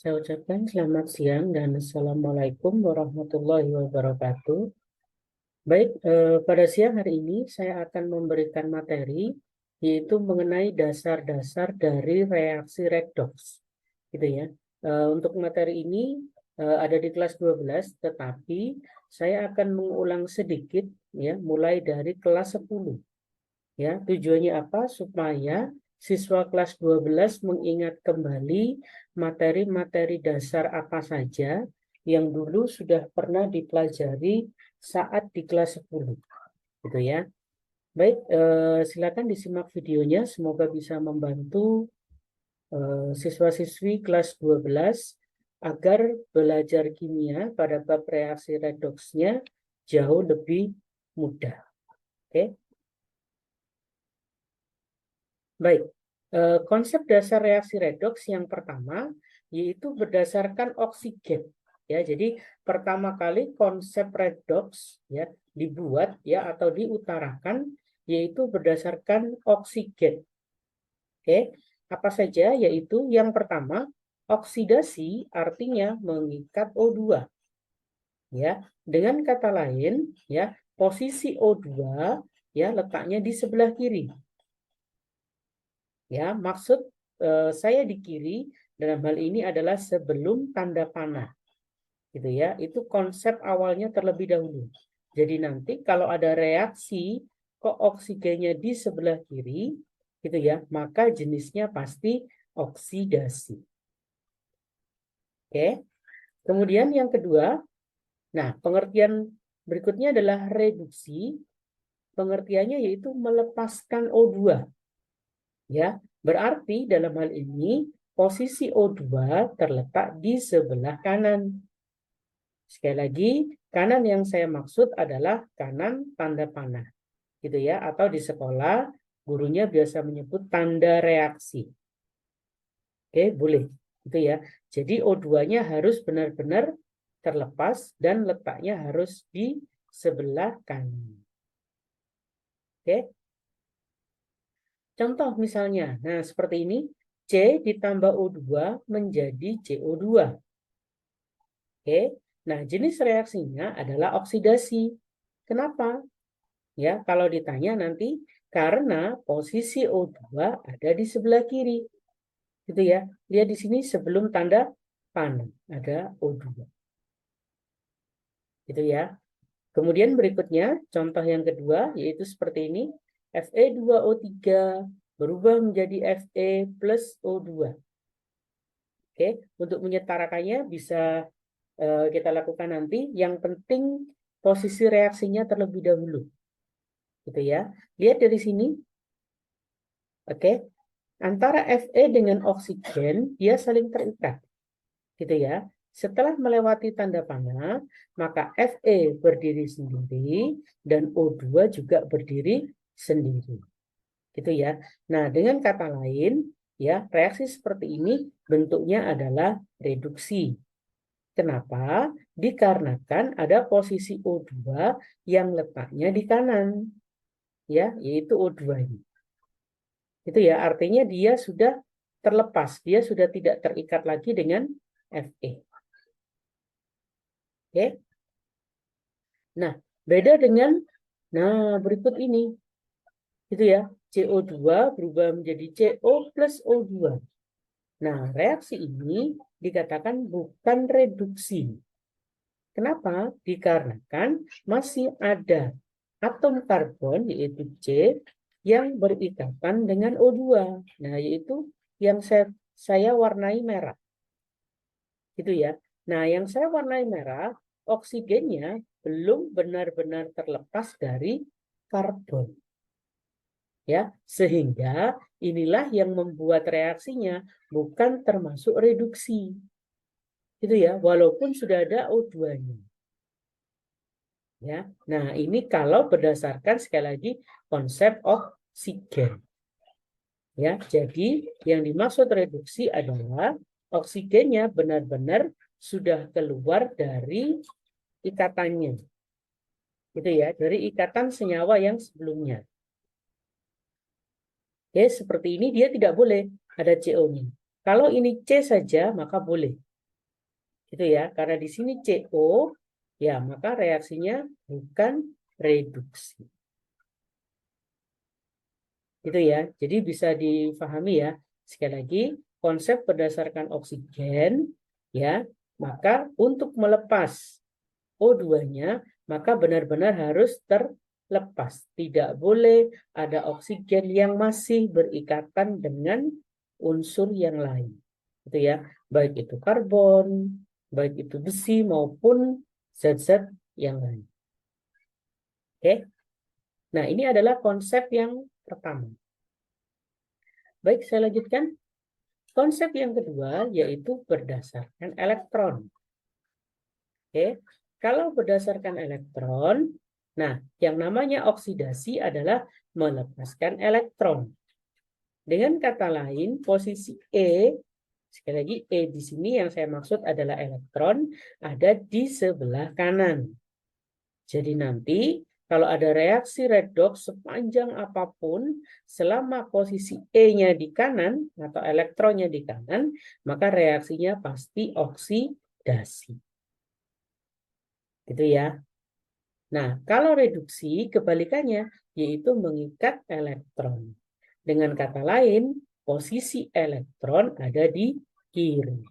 Saya ucapkan selamat siang dan Assalamualaikum warahmatullahi wabarakatuh. Baik, pada siang hari ini saya akan memberikan materi yaitu mengenai dasar-dasar dari reaksi redoks. Gitu ya. Untuk materi ini ada di kelas 12, tetapi saya akan mengulang sedikit ya, mulai dari kelas 10. Ya, tujuannya apa? Supaya siswa kelas 12 mengingat kembali materi-materi dasar apa saja yang dulu sudah pernah dipelajari saat di kelas 10. Gitu ya. Baik, silakan disimak videonya. Semoga bisa membantu siswa-siswi kelas 12 agar belajar kimia pada bab reaksi redoksnya jauh lebih mudah. Oke. Baik, konsep dasar reaksi redoks yang pertama yaitu berdasarkan oksigen. Ya, jadi pertama kali konsep redoks ya dibuat ya atau diutarakan yaitu berdasarkan oksigen. Oke, apa saja? Yaitu yang pertama oksidasi artinya mengikat O2. Ya, dengan kata lain ya posisi O2 ya letaknya di sebelah kiri. Ya, maksud saya di kiri dalam hal ini adalah sebelum tanda panah. Gitu ya. Itu konsep awalnya terlebih dahulu. Jadi nanti kalau ada reaksi kok oksigennya di sebelah kiri, gitu ya, maka jenisnya pasti oksidasi. Oke. Kemudian yang kedua, nah, pengertian berikutnya adalah reduksi. Pengertiannya yaitu melepaskan O2. Ya, berarti dalam hal ini posisi O2 terletak di sebelah kanan. Sekali lagi, kanan yang saya maksud adalah kanan tanda panah. Gitu ya, atau di sekolah gurunya biasa menyebut tanda reaksi. Oke, boleh. Gitu ya. Jadi O2-nya harus benar-benar terlepas dan letaknya harus di sebelah kanan. Oke. Contoh misalnya, nah seperti ini, C ditambah O2 menjadi CO2. Oke, nah jenis reaksinya adalah oksidasi. Kenapa? Ya, kalau ditanya nanti, karena posisi O2 ada di sebelah kiri. Gitu ya, lihat di sini sebelum tanda panah, ada O2. Gitu ya. Kemudian berikutnya, contoh yang kedua, yaitu seperti ini, Fe2O3 berubah menjadi Fe plus O2. Oke, untuk menyetarakannya bisa kita lakukan nanti. Yang penting posisi reaksinya terlebih dahulu. Gitu ya. Lihat dari sini. Oke. Antara Fe dengan oksigen dia saling terikat. Gitu ya. Setelah melewati tanda panah, maka Fe berdiri sendiri dan O2 juga berdiri sendiri. Gitu ya. Nah, dengan kata lain, ya, reaksi seperti ini bentuknya adalah reduksi. Kenapa? Dikarenakan ada posisi O2 yang letaknya di kanan, ya, yaitu O2 ini. Itu ya, artinya dia sudah terlepas, dia sudah tidak terikat lagi dengan Fe. Oke. Nah, beda dengan berikut ini. Gitu ya. CO2 berubah menjadi CO plus O2. Nah, reaksi ini dikatakan bukan reduksi. Kenapa? Dikarenakan masih ada atom karbon yaitu C yang berikatan dengan O2. Nah, yaitu yang saya warnai merah. Gitu ya. Nah, yang saya warnai merah, oksigennya belum benar-benar terlepas dari karbon. Ya, sehingga inilah yang membuat reaksinya bukan termasuk reduksi. Gitu ya, walaupun sudah ada O2-nya. Ya, nah ini kalau berdasarkan sekali lagi konsep oksigen. Ya, jadi yang dimaksud reduksi adalah oksigennya benar-benar sudah keluar dari ikatannya. Gitu ya, dari ikatan senyawa yang sebelumnya. Oke, seperti ini dia tidak boleh ada CO-nya. Kalau ini C saja maka boleh. Gitu ya, karena di sini CO, ya maka reaksinya bukan reduksi. Gitu ya, jadi bisa difahami ya. Sekali lagi, konsep berdasarkan oksigen, ya, maka untuk melepas O2-nya, maka benar-benar harus terlepas. Tidak boleh ada oksigen yang masih berikatan dengan unsur yang lain. Gitu ya, baik itu karbon, baik itu besi maupun zat-zat yang lain. Oke. Nah, ini adalah konsep yang pertama. Baik, saya lanjutkan. Konsep yang kedua yaitu berdasarkan elektron. Oke. Kalau berdasarkan elektron, nah, yang namanya oksidasi adalah melepaskan elektron. Dengan kata lain, posisi E, sekali lagi E di sini yang saya maksud adalah elektron, ada di sebelah kanan. Jadi nanti kalau ada reaksi redoks sepanjang apapun, selama posisi E-nya di kanan atau elektronnya di kanan, maka reaksinya pasti oksidasi. Gitu ya. Nah, kalau reduksi kebalikannya yaitu mengikat elektron. Dengan kata lain, posisi elektron ada di kiri.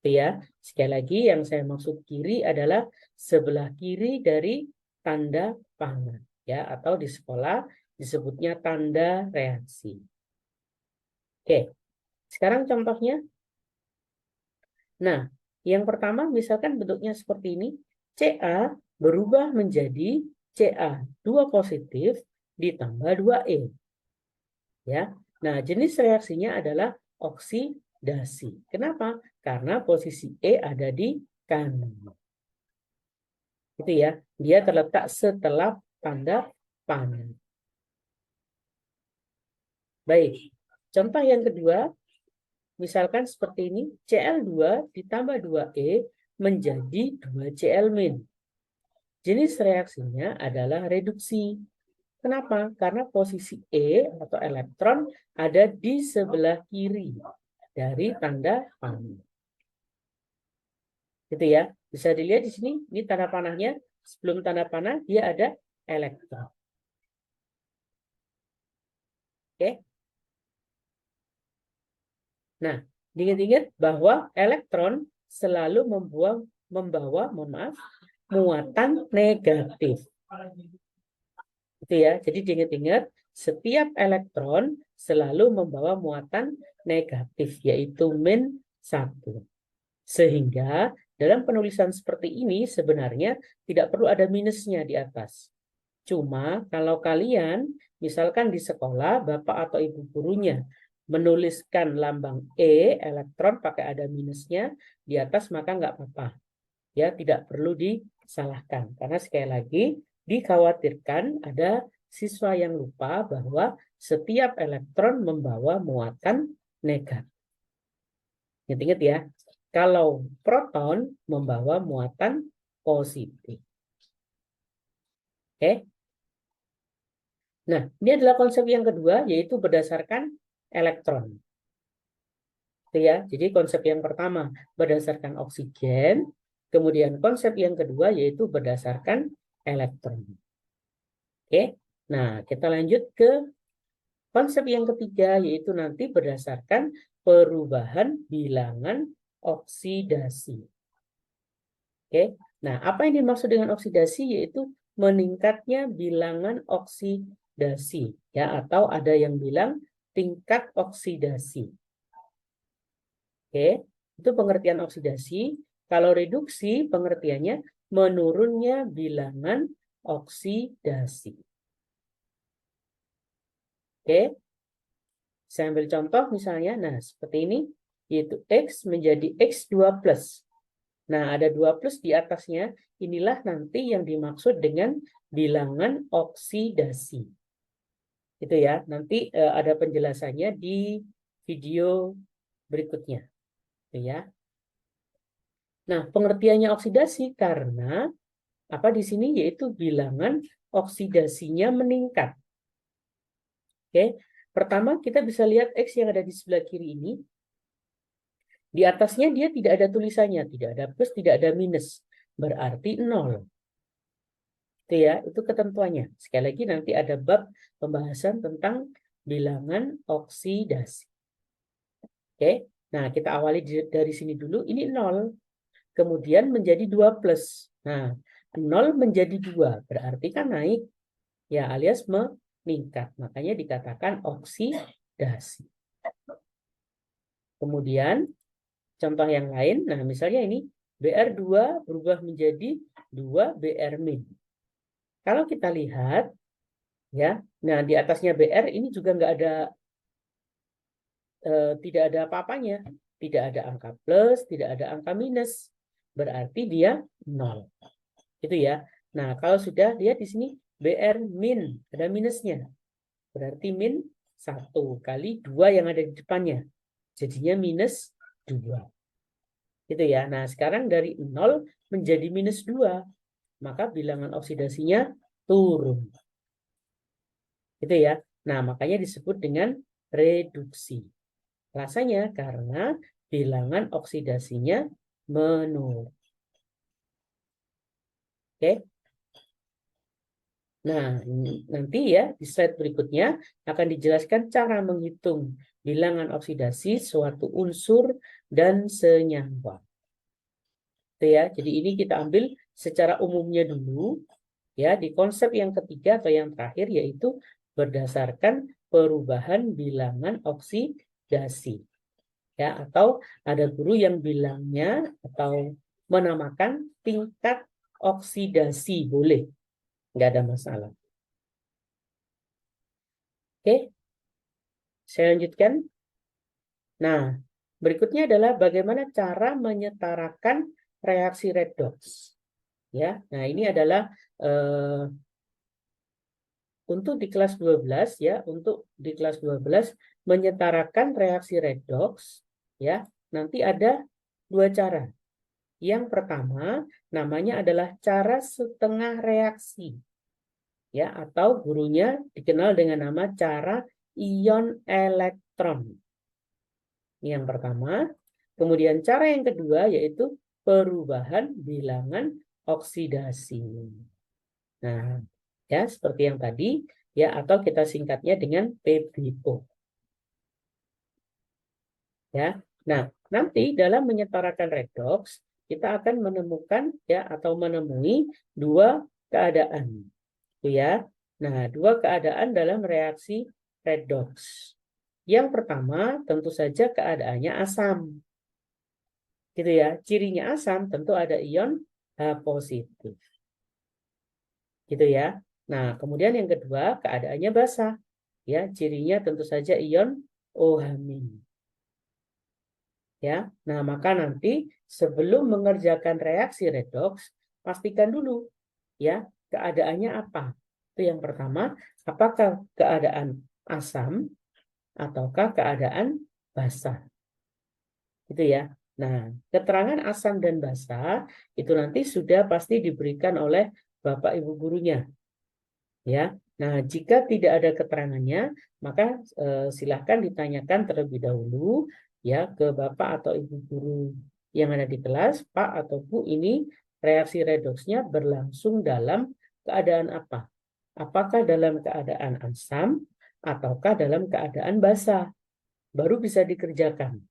Itu ya. Sekali lagi yang saya maksud kiri adalah sebelah kiri dari tanda panah ya, atau di sekolah disebutnya tanda reaksi. Oke. Sekarang contohnya. Nah, yang pertama misalkan bentuknya seperti ini. Ca berubah menjadi Ca2 positif ditambah 2E. Ya. Nah, jenis reaksinya adalah oksidasi. Kenapa? Karena posisi E ada di kanan. Itu ya. Dia terletak setelah tanda panah. Baik. Contoh yang kedua, misalkan seperti ini, Cl2 ditambah 2E menjadi 2Cl-. Jenis reaksinya adalah reduksi. Kenapa? Karena posisi E atau elektron ada di sebelah kiri dari tanda panah. Gitu ya. Bisa dilihat di sini, ini tanda panahnya. Sebelum tanda panah dia ada elektron. Oke. Nah, diingat-ingat bahwa elektron selalu membawa muatan negatif. Itu ya. Jadi diingat-ingat, setiap elektron selalu membawa muatan negatif, yaitu -1. Sehingga dalam penulisan seperti ini sebenarnya tidak perlu ada minusnya di atas. Cuma kalau kalian misalkan di sekolah Bapak atau Ibu gurunya menuliskan lambang E, elektron pakai ada minusnya di atas, maka nggak apa-apa. Ya, tidak perlu disalahkan. Karena sekali lagi dikhawatirkan ada siswa yang lupa bahwa setiap elektron membawa muatan negatif. Ingat-ingat ya, kalau proton membawa muatan positif. Oke. Nah, ini adalah konsep yang kedua, yaitu berdasarkan elektron. Itu ya. Jadi konsep yang pertama berdasarkan oksigen, kemudian konsep yang kedua yaitu berdasarkan elektron. Oke. Nah, kita lanjut ke konsep yang ketiga, yaitu nanti berdasarkan perubahan bilangan oksidasi. Oke. Nah, apa yang dimaksud dengan oksidasi? Yaitu meningkatnya bilangan oksidasi, ya, atau ada yang bilang tingkat oksidasi. Oke, itu pengertian oksidasi. Kalau reduksi, pengertiannya menurunnya bilangan oksidasi. Oke, saya ambil contoh misalnya, nah seperti ini, yaitu X menjadi X2+. Nah, ada 2+ di atasnya, inilah nanti yang dimaksud dengan bilangan oksidasi. Itu ya, nanti ada penjelasannya di video berikutnya. Itu ya. Nah, pengertiannya oksidasi karena apa di sini yaitu bilangan oksidasinya meningkat. Oke. Pertama kita bisa lihat X yang ada di sebelah kiri ini. Di atasnya dia tidak ada tulisannya, tidak ada plus, tidak ada minus. Berarti 0. Itu ya, itu ketentuannya. Sekali lagi nanti ada bab pembahasan tentang bilangan oksidasi. Oke, nah kita awali dari sini dulu. Ini 0, kemudian menjadi 2 plus. Nah, 0 menjadi 2, berarti kan naik, ya alias meningkat. Makanya dikatakan oksidasi. Kemudian, contoh yang lain, nah misalnya ini, Br2 berubah menjadi 2 Br min. Kalau kita lihat, ya, nah di atasnya Br ini juga nggak ada, tidak ada apa-apanya, tidak ada angka plus, tidak ada angka minus, berarti dia 0. Itu ya. Nah kalau sudah lihat di sini Br min, ada minusnya, berarti min 1 kali 2 yang ada di depannya, jadinya minus 2. Gitu ya. Nah sekarang dari 0 menjadi minus 2, maka bilangan oksidasinya turun. Gitu ya. Nah, makanya disebut dengan reduksi. Rasanya karena bilangan oksidasinya menurun. Oke. Nah, nanti ya di slide berikutnya akan dijelaskan cara menghitung bilangan oksidasi suatu unsur dan senyawa. Itu ya. Jadi ini kita ambil secara umumnya dulu. Ya, di konsep yang ketiga atau yang terakhir yaitu berdasarkan perubahan bilangan oksidasi. Ya, atau ada guru yang bilangnya atau menamakan tingkat oksidasi, boleh, nggak ada masalah. Oke, saya lanjutkan. Nah, berikutnya adalah bagaimana cara menyetarakan reaksi redoks. Ya, nah ini adalah untuk di kelas 12 ya, untuk di kelas 12 menyetarakan reaksi redoks ya, nanti ada 2 cara. Yang pertama namanya adalah cara setengah reaksi. Ya, atau gurunya dikenal dengan nama cara ion elektron. Yang pertama, kemudian cara yang kedua yaitu perubahan bilangan oksidasi. Nah, ya seperti yang tadi ya, atau kita singkatnya dengan PBO. Ya. Nah, nanti dalam menyetarakan redoks kita akan menemukan ya atau menemui 2 keadaan. Itu ya. Nah, 2 keadaan dalam reaksi redoks. Yang pertama tentu saja keadaannya asam. Gitu ya. Cirinya asam tentu ada ion H positif. Gitu ya. Nah, kemudian yang kedua keadaannya basah. Ya, cirinya tentu saja ion OH-. Ya. Nah, maka nanti sebelum mengerjakan reaksi redoks, pastikan dulu ya, keadaannya apa. Itu yang pertama, apakah keadaan asam ataukah keadaan basah. Gitu ya. Nah, keterangan asam dan basah itu nanti sudah pasti diberikan oleh Bapak Ibu gurunya. Ya. Nah, jika tidak ada keterangannya, maka silahkan ditanyakan terlebih dahulu ya ke Bapak atau Ibu guru yang ada di kelas, Pak atau Bu, ini reaksi redoksnya berlangsung dalam keadaan apa? Apakah dalam keadaan asam ataukah dalam keadaan basah? Baru bisa dikerjakan.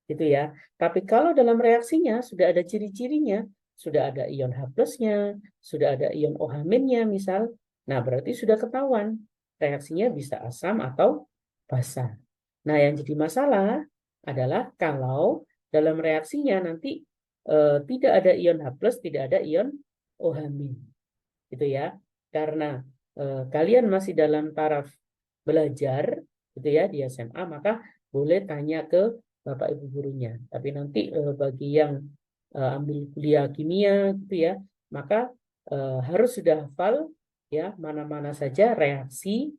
Gitu ya. Tapi kalau dalam reaksinya sudah ada ciri-cirinya, sudah ada ion H plusnya, sudah ada ion OH minusnya misal, nah berarti sudah ketahuan reaksinya bisa asam atau basah. Nah yang jadi masalah adalah kalau dalam reaksinya nanti tidak ada ion H plus, tidak ada ion OH minus. Gitu ya. Karena kalian masih dalam taraf belajar gitu ya di SMA, maka boleh tanya ke Bapak Ibu gurunya. Tapi nanti bagi yang ambil kuliah kimia gitu ya, maka harus sudah hafal ya mana-mana saja reaksi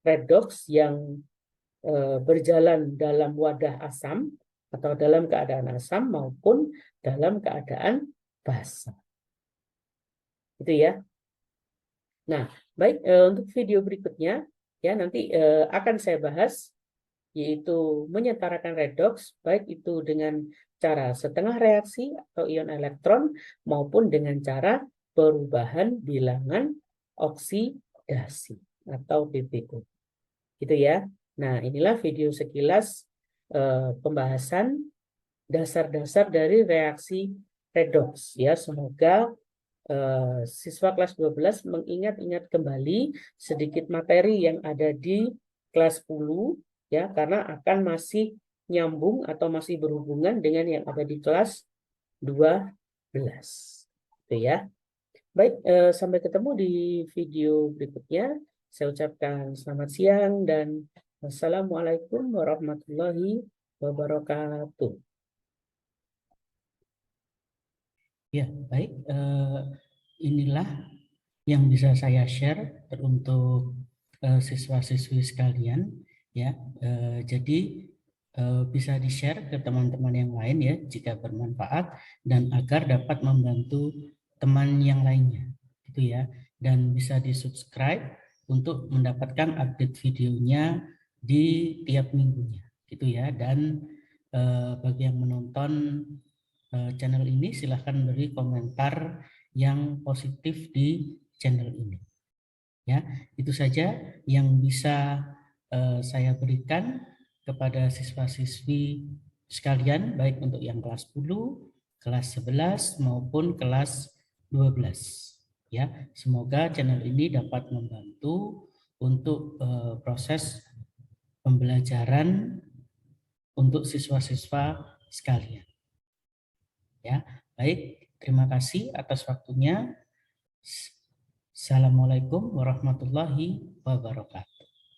redoks yang berjalan dalam wadah asam atau dalam keadaan asam maupun dalam keadaan basah. Itu ya. Nah, baik, untuk video berikutnya ya nanti akan saya bahas yaitu menyetarakan redoks, baik itu dengan cara setengah reaksi atau ion elektron maupun dengan cara perubahan bilangan oksidasi atau PPO. Gitu ya. Nah, inilah video sekilas pembahasan dasar-dasar dari reaksi redoks ya. Semoga siswa kelas 12 mengingat-ingat kembali sedikit materi yang ada di kelas 10 ya, karena akan masih nyambung atau masih berhubungan dengan yang ada di kelas 12. Itu ya. Baik, sampai ketemu di video berikutnya. Saya ucapkan selamat siang dan wassalamualaikum warahmatullahi wabarakatuh. Ya, baik. Inilah yang bisa saya share untuk siswa-siswi sekalian. Ya, jadi bisa di-share ke teman-teman yang lain ya jika bermanfaat dan agar dapat membantu teman yang lainnya, gitu ya. Dan bisa di-subscribe untuk mendapatkan update videonya di tiap minggunya, gitu ya. Dan bagi yang menonton channel ini silahkan beri komentar yang positif di channel ini. Ya, itu saja yang bisa saya berikan kepada siswa-siswi sekalian, baik untuk yang kelas 10, kelas 11 maupun kelas 12. Ya, semoga channel ini dapat membantu untuk proses pembelajaran untuk siswa-siswa sekalian. Ya, baik. Terima kasih atas waktunya. Assalamualaikum warahmatullahi wabarakatuh.